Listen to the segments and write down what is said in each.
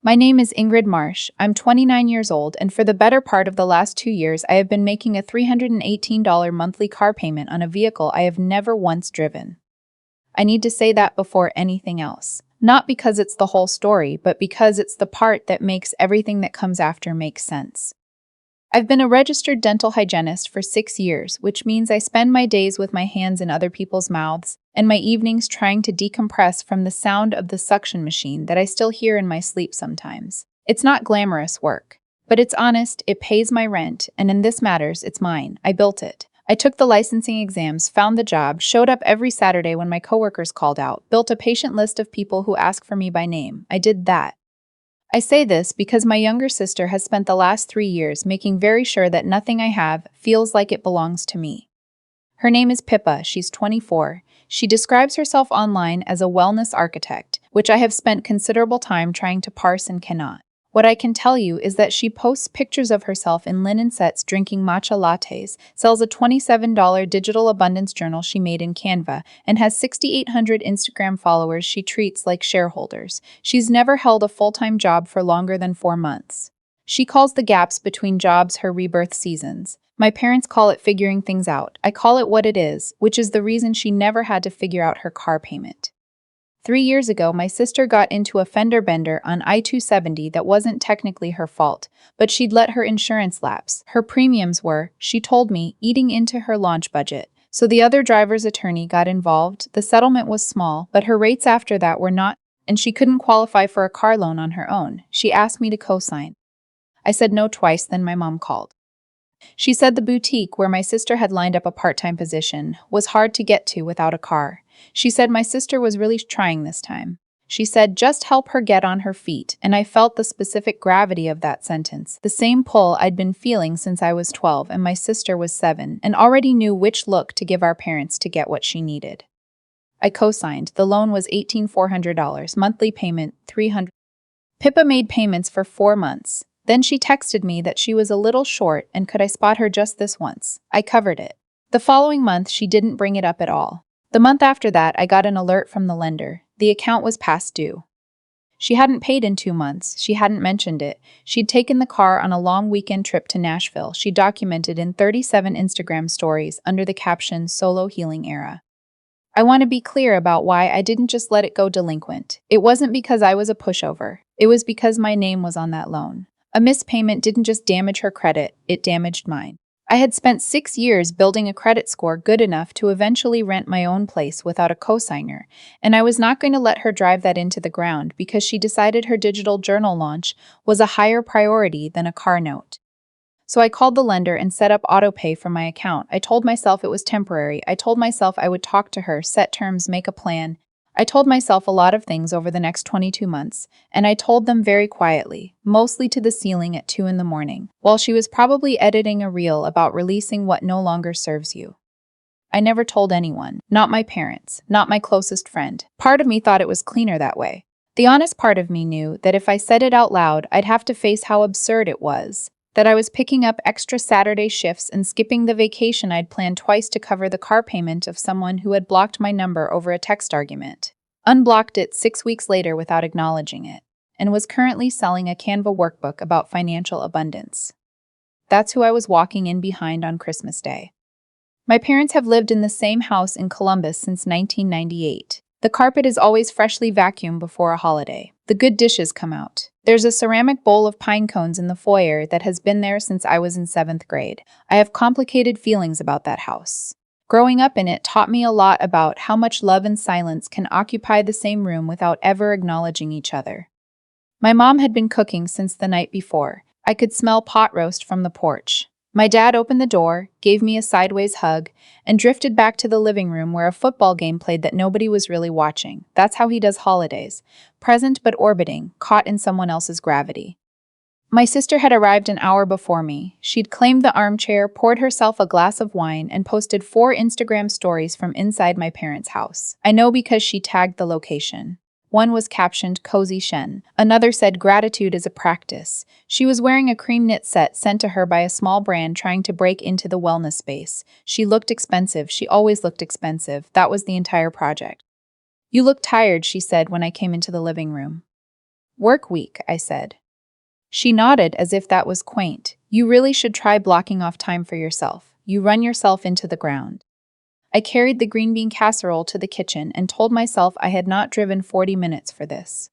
My name is Ingrid Marsh. I'm 29 years old, and for the better part of the last 2 years, I have been making a $318 monthly car payment on a vehicle I have never once driven. I need to say that before anything else. Not because it's the whole story, but because it's the part that makes everything that comes after make sense. I've been a registered dental hygienist for 6 years, which means I spend my days with my hands in other people's mouths and my evenings trying to decompress from the sound of the suction machine that I still hear in my sleep sometimes. It's not glamorous work, but it's honest, it pays my rent, and in this matters, it's mine. I built it. I took the licensing exams, found the job, showed up every Saturday when my coworkers called out, built a patient list of people who ask for me by name. I did that. I say this because my younger sister has spent the last 3 years making very sure that nothing I have feels like it belongs to me. Her name is Pippa, she's 24. She describes herself online as a wellness architect, which I have spent considerable time trying to parse and cannot. What I can tell you is that she posts pictures of herself in linen sets drinking matcha lattes, sells a $27 digital abundance journal she made in Canva, and has 6,800 Instagram followers she treats like shareholders. She's never held a full-time job for longer than 4 months. She calls the gaps between jobs her rebirth seasons. My parents call it figuring things out. I call it what it is, which is the reason she never had to figure out her car payment. 3 years ago, my sister got into a fender bender on I-270 that wasn't technically her fault, but she'd let her insurance lapse. Her premiums were, she told me, eating into her launch budget. So the other driver's attorney got involved. The settlement was small, but her rates after that were not, and she couldn't qualify for a car loan on her own. She asked me to co-sign. I said no twice, then my mom called. She said the boutique where my sister had lined up a part-time position was hard to get to without a car. She said my sister was really trying this time. She said just help her get on her feet, and I felt the specific gravity of that sentence, the same pull I'd been feeling since I was 12 and my sister was 7, and already knew which look to give our parents to get what she needed. I co-signed. The loan was $18,400, monthly payment $300. Pippa made payments for 4 months. Then she texted me that she was a little short and could I spot her just this once. I covered it. The following month, she didn't bring it up at all. The month after that, I got an alert from the lender. The account was past due. She hadn't paid in 2 months. She hadn't mentioned it. She'd taken the car on a long weekend trip to Nashville. She documented in 37 Instagram stories under the caption Solo Healing Era. I want to be clear about why I didn't just let it go delinquent. It wasn't because I was a pushover. It was because my name was on that loan. A missed payment didn't just damage her credit, it damaged mine. I had spent 6 years building a credit score good enough to eventually rent my own place without a cosigner, and I was not going to let her drive that into the ground because she decided her digital journal launch was a higher priority than a car note. So I called the lender and set up autopay from my account. I told myself it was temporary. I told myself I would talk to her, set terms, make a plan. I told myself a lot of things over the next 22 months, and I told them very quietly, mostly to the ceiling at 2 in the morning, while she was probably editing a reel about releasing what no longer serves you. I never told anyone, not my parents, not my closest friend. Part of me thought it was cleaner that way. The honest part of me knew that if I said it out loud, I'd have to face how absurd it was, that I was picking up extra Saturday shifts and skipping the vacation I'd planned twice to cover the car payment of someone who had blocked my number over a text argument, unblocked it 6 weeks later without acknowledging it, and was currently selling a Canva workbook about financial abundance. That's who I was walking in behind on Christmas Day. My parents have lived in the same house in Columbus since 1998. The carpet is always freshly vacuumed before a holiday. The good dishes come out. There's a ceramic bowl of pine cones in the foyer that has been there since I was in 7th grade. I have complicated feelings about that house. Growing up in it taught me a lot about how much love and silence can occupy the same room without ever acknowledging each other. My mom had been cooking since the night before. I could smell pot roast from the porch. My dad opened the door, gave me a sideways hug, and drifted back to the living room where a football game played that nobody was really watching. That's how he does holidays. Present but orbiting, caught in someone else's gravity. My sister had arrived an hour before me. She'd claimed the armchair, poured herself a glass of wine, and posted 4 Instagram stories from inside my parents' house. I know because she tagged the location. One was captioned Cozy Shen. Another said gratitude is a practice. She was wearing a cream knit set sent to her by a small brand trying to break into the wellness space. She looked expensive. She always looked expensive. That was the entire project. You look tired, she said when I came into the living room. Work week, I said. She nodded as if that was quaint. You really should try blocking off time for yourself. You run yourself into the ground. I carried the green bean casserole to the kitchen and told myself I had not driven 40 minutes for this.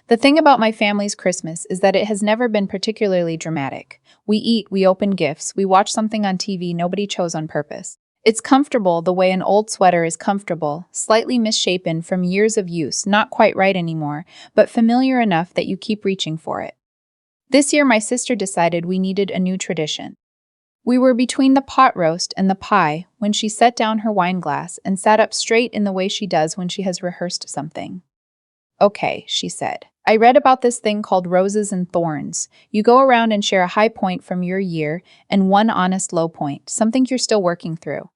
The thing about my family's Christmas is that it has never been particularly dramatic. We eat, we open gifts, we watch something on TV nobody chose on purpose. It's comfortable the way an old sweater is comfortable, slightly misshapen from years of use, not quite right anymore, but familiar enough that you keep reaching for it. This year my sister decided we needed a new tradition. We were between the pot roast and the pie when she set down her wine glass and sat up straight in the way she does when she has rehearsed something. Okay, she said. I read about this thing called roses and thorns. You go around and share a high point from your year and one honest low point, something you're still working through.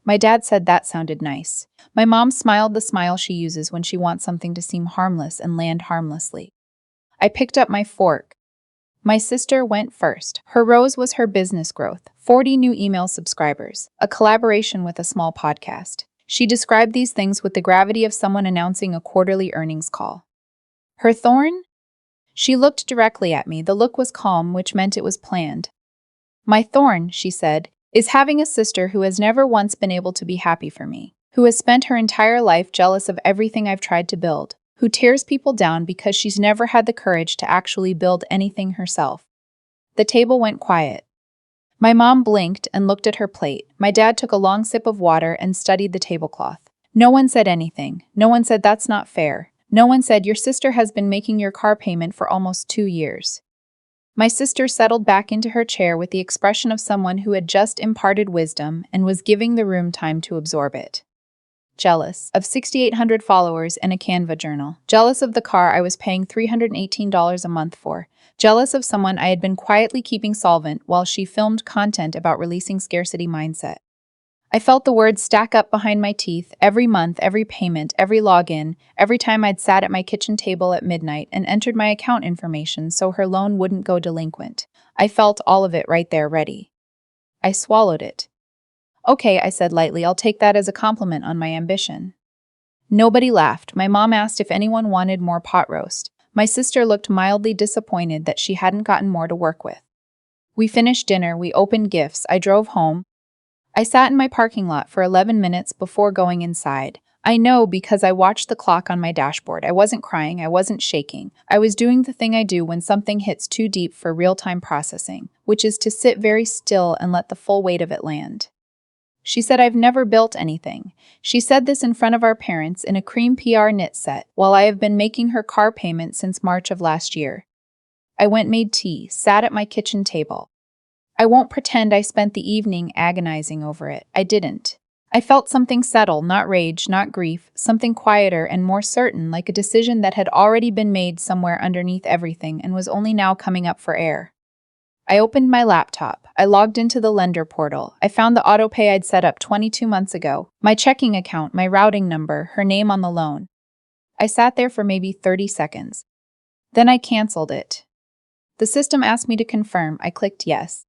My dad said that sounded nice. My mom smiled the smile she uses when she wants something to seem harmless and land harmlessly. I picked up my fork. My sister went first. Her rose was her business growth, 40 new email subscribers, a collaboration with a small podcast. She described these things with the gravity of someone announcing a quarterly earnings call. Her thorn? She looked directly at me. The look was calm, which meant it was planned. My thorn, she said, is having a sister who has never once been able to be happy for me, who has spent her entire life jealous of everything I've tried to build, who tears people down because she's never had the courage to actually build anything herself. The table went quiet. My mom blinked and looked at her plate. My dad took a long sip of water and studied the tablecloth. No one said anything. No one said that's not fair. No one said your sister has been making your car payment for almost 2 years. My sister settled back into her chair with the expression of someone who had just imparted wisdom and was giving the room time to absorb it. Jealous of 6,800 followers and a Canva journal. Jealous of the car I was paying $318 a month for. Jealous of someone I had been quietly keeping solvent while she filmed content about releasing scarcity mindset. I felt the words stack up behind my teeth every month, every payment, every login, every time I'd sat at my kitchen table at midnight and entered my account information so her loan wouldn't go delinquent. I felt all of it right there ready. I swallowed it. Okay, I said lightly, I'll take that as a compliment on my ambition. Nobody laughed. My mom asked if anyone wanted more pot roast. My sister looked mildly disappointed that she hadn't gotten more to work with. We finished dinner, we opened gifts, I drove home. I sat in my parking lot for 11 minutes before going inside. I know because I watched the clock on my dashboard. I wasn't crying, I wasn't shaking. I was doing the thing I do when something hits too deep for real-time processing, which is to sit very still and let the full weight of it land. She said I've never built anything. She said this in front of our parents in a cream PR knit set, while I have been making her car payment since March of last year. I went made tea, sat at my kitchen table. I won't pretend I spent the evening agonizing over it. I didn't. I felt something settle, not rage, not grief, something quieter and more certain, like a decision that had already been made somewhere underneath everything and was only now coming up for air. I opened my laptop. I logged into the lender portal. I found the autopay I'd set up 22 months ago, my checking account, my routing number, her name on the loan. I sat there for maybe 30 seconds. Then I canceled it. The system asked me to confirm. I clicked yes.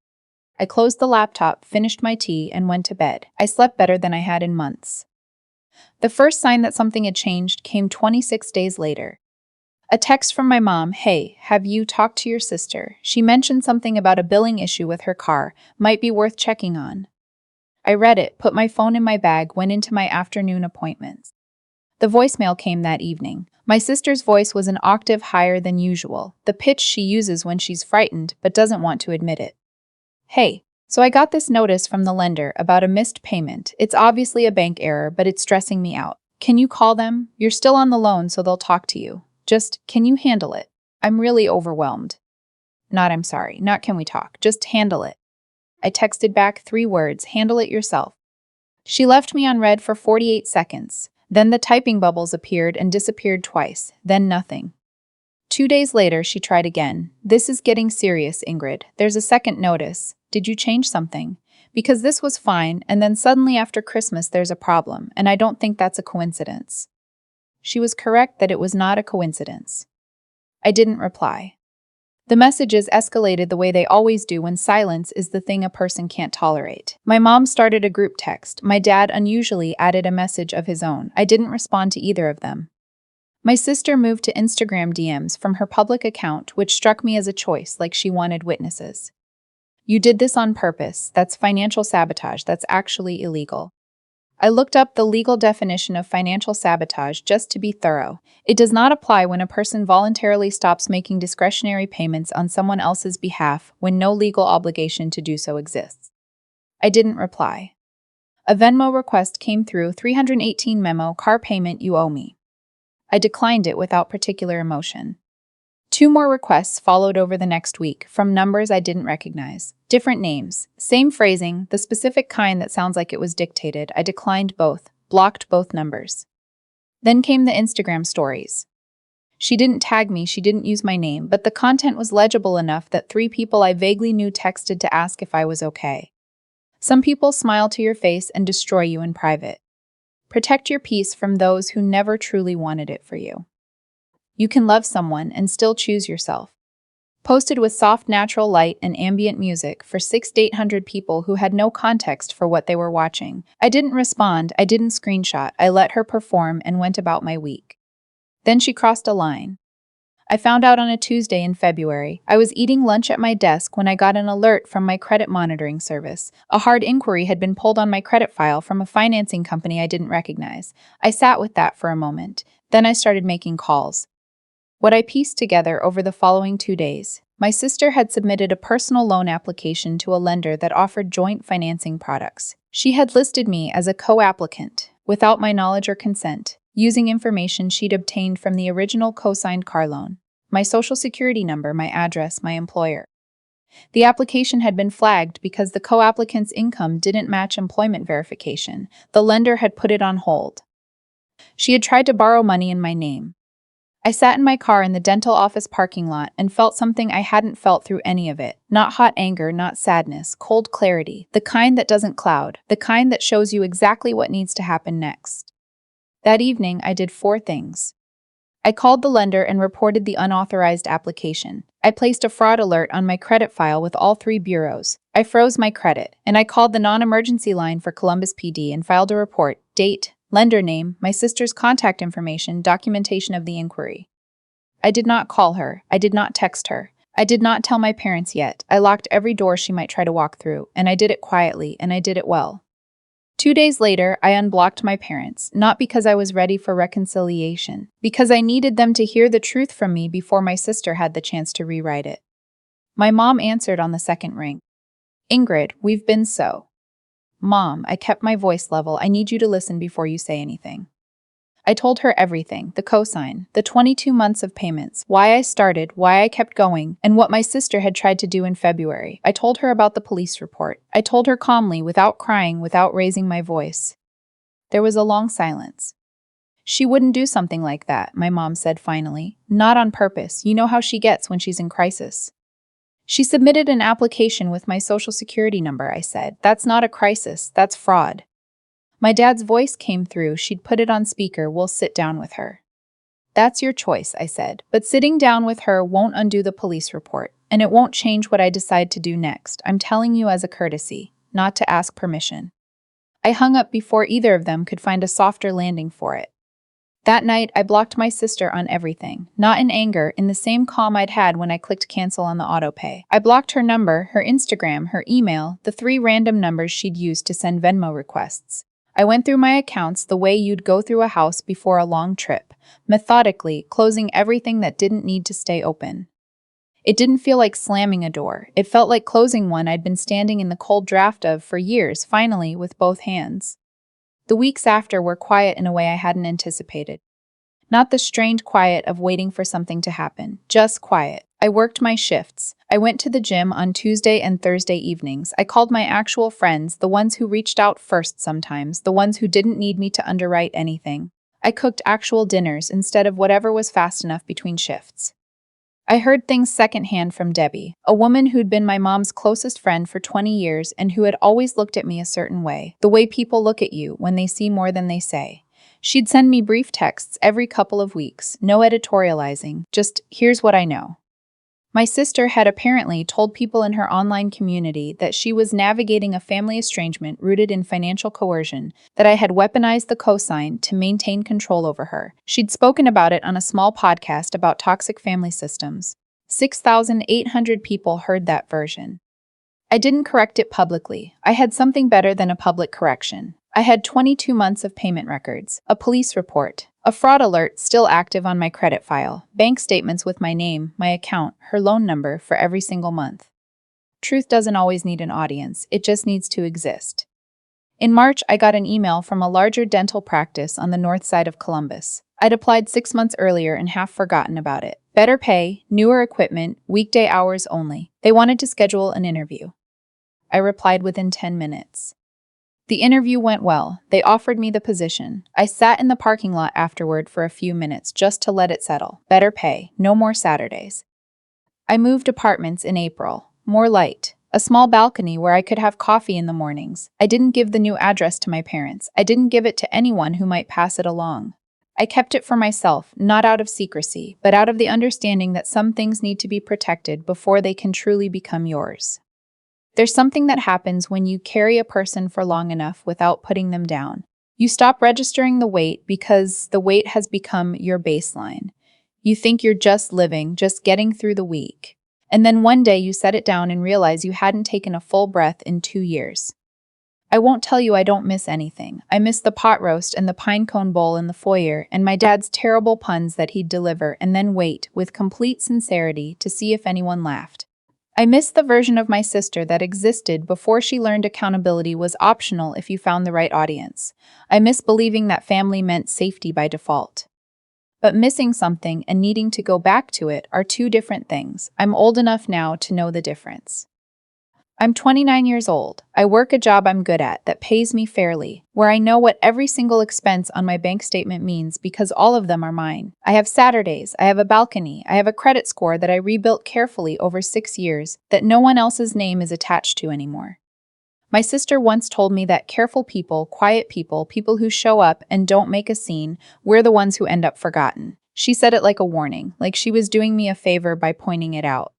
I closed the laptop, finished my tea, and went to bed. I slept better than I had in months. The first sign that something had changed came 26 days later. A text from my mom, hey, have you talked to your sister? She mentioned something about a billing issue with her car, might be worth checking on. I read it, put my phone in my bag, went into my afternoon appointments. The voicemail came that evening. My sister's voice was an octave higher than usual, the pitch she uses when she's frightened but doesn't want to admit it. Hey, so I got this notice from the lender about a missed payment. It's obviously a bank error, but it's stressing me out. Can you call them? You're still on the loan, so they'll talk to you. Just, can you handle it? I'm really overwhelmed. Not I'm sorry, not can we talk, just handle it. I texted back 3 words, handle it yourself. She left me on read for 48 seconds. Then the typing bubbles appeared and disappeared twice, then nothing. 2 days later, she tried again. This is getting serious, Ingrid. There's a second notice. Did you change something? Because this was fine, and then suddenly after Christmas there's a problem, and I don't think that's a coincidence. She was correct that it was not a coincidence. I didn't reply. The messages escalated the way they always do when silence is the thing a person can't tolerate. My mom started a group text. My dad unusually added a message of his own. I didn't respond to either of them. My sister moved to Instagram DMs from her public account, which struck me as a choice, like she wanted witnesses. You did this on purpose. That's financial sabotage. That's actually illegal. I looked up the legal definition of financial sabotage just to be thorough. It does not apply when a person voluntarily stops making discretionary payments on someone else's behalf when no legal obligation to do so exists. I didn't reply. A Venmo request came through, 318 memo, car payment you owe me. I declined it without particular emotion. 2 more requests followed over the next week from numbers I didn't recognize. Different names, same phrasing, the specific kind that sounds like it was dictated. I declined both, blocked both numbers. Then came the Instagram stories. She didn't tag me, she didn't use my name, but the content was legible enough that 3 people I vaguely knew texted to ask if I was okay. Some people smile to your face and destroy you in private. Protect your peace from those who never truly wanted it for you. You can love someone and still choose yourself. Posted with soft natural light and ambient music for 600 to 800 people who had no context for what they were watching. I didn't respond, I didn't screenshot, I let her perform and went about my week. Then she crossed a line. I found out on a Tuesday in February. I was eating lunch at my desk when I got an alert from my credit monitoring service. A hard inquiry had been pulled on my credit file from a financing company I didn't recognize. I sat with that for a moment. Then I started making calls. What I pieced together over the following 2 days: my sister had submitted a personal loan application to a lender that offered joint financing products. She had listed me as a co-applicant, without my knowledge or consent, using information she'd obtained from the original co-signed car loan: my social security number, my address, my employer. The application had been flagged because the co-applicant's income didn't match employment verification. The lender had put it on hold. She had tried to borrow money in my name. I sat in my car in the dental office parking lot and felt something I hadn't felt through any of it. Not hot anger, not sadness, cold clarity, the kind that doesn't cloud, the kind that shows you exactly what needs to happen next. That evening, I did 4 things. I called the lender and reported the unauthorized application. I placed a fraud alert on my credit file with all 3 bureaus. I froze my credit, and I called the non-emergency line for Columbus PD and filed a report, date, lender name, my sister's contact information, documentation of the inquiry. I did not call her. I did not text her. I did not tell my parents yet. I locked every door she might try to walk through, and I did it quietly, and I did it well. 2 days later, I unblocked my parents, not because I was ready for reconciliation, because I needed them to hear the truth from me before my sister had the chance to rewrite it. My mom answered on the second ring. Ingrid, we've been so. Mom, I kept my voice level. I need you to listen before you say anything. I told her everything, the cosign, the 22 months of payments, why I started, why I kept going, and what my sister had tried to do in February. I told her about the police report. I told her calmly, without crying, without raising my voice. There was a long silence. She wouldn't do something like that, my mom said finally. Not on purpose. You know how she gets when she's in crisis. She submitted an application with my social security number, I said. That's not a crisis, that's fraud. My dad's voice came through. She'd put it on speaker. We'll sit down with her. That's your choice, I said. But sitting down with her won't undo the police report, and it won't change what I decide to do next. I'm telling you as a courtesy, not to ask permission. I hung up before either of them could find a softer landing for it. That night, I blocked my sister on everything, not in anger, in the same calm I'd had when I clicked cancel on the autopay. I blocked her number, her Instagram, her email, the 3 random numbers she'd used to send Venmo requests. I went through my accounts the way you'd go through a house before a long trip, methodically, closing everything that didn't need to stay open. It didn't feel like slamming a door. It felt like closing one I'd been standing in the cold draft of for years, finally, with both hands. The weeks after were quiet in a way I hadn't anticipated. Not the strained quiet of waiting for something to happen, just quiet. I worked my shifts. I went to the gym on Tuesday and Thursday evenings. I called my actual friends, the ones who reached out first sometimes, the ones who didn't need me to underwrite anything. I cooked actual dinners instead of whatever was fast enough between shifts. I heard things secondhand from Debbie, a woman who'd been my mom's closest friend for 20 years and who had always looked at me a certain way, the way people look at you when they see more than they say. She'd send me brief texts every couple of weeks, no editorializing, just, here's what I know. My sister had apparently told people in her online community that she was navigating a family estrangement rooted in financial coercion, that I had weaponized the cosign to maintain control over her. She'd spoken about it on a small podcast about toxic family systems. 6,800 people heard that version. I didn't correct it publicly. I had something better than a public correction. I had 22 months of payment records, a police report, a fraud alert still active on my credit file, bank statements with my name, my account, her loan number for every single month. Truth doesn't always need an audience, it just needs to exist. In March, I got an email from a larger dental practice on the north side of Columbus. I'd applied 6 months earlier and half forgotten about it. Better pay, newer equipment, weekday hours only. They wanted to schedule an interview. I replied within 10 minutes. The interview went well. They offered me the position. I sat in the parking lot afterward for a few minutes just to let it settle. Better pay, no more Saturdays. I moved apartments in April. More light. A small balcony where I could have coffee in the mornings. I didn't give the new address to my parents. I didn't give it to anyone who might pass it along. I kept it for myself, not out of secrecy, but out of the understanding that some things need to be protected before they can truly become yours. There's something that happens when you carry a person for long enough without putting them down. You stop registering the weight because the weight has become your baseline. You think you're just living, just getting through the week. And then one day you set it down and realize you hadn't taken a full breath in 2 years. I won't tell you I don't miss anything. I miss the pot roast and the pine cone bowl in the foyer and my dad's terrible puns that he'd deliver and then wait, with complete sincerity, to see if anyone laughed. I miss the version of my sister that existed before she learned accountability was optional if you found the right audience. I miss believing that family meant safety by default. But missing something and needing to go back to it are two different things. I'm old enough now to know the difference. I'm 29 years old. I work a job I'm good at that pays me fairly, where I know what every single expense on my bank statement means because all of them are mine. I have Saturdays, I have a balcony, I have a credit score that I rebuilt carefully over 6 years that no one else's name is attached to anymore. My sister once told me that careful people, quiet people, people who show up and don't make a scene, we're the ones who end up forgotten. She said it like a warning, like she was doing me a favor by pointing it out.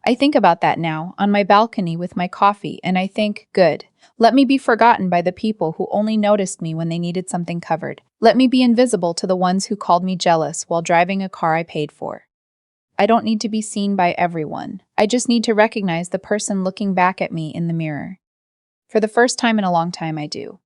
I think about that now, on my balcony with my coffee, and I think, good. Let me be forgotten by the people who only noticed me when they needed something covered. Let me be invisible to the ones who called me jealous while driving a car I paid for. I don't need to be seen by everyone. I just need to recognize the person looking back at me in the mirror. For the first time in a long time, I do.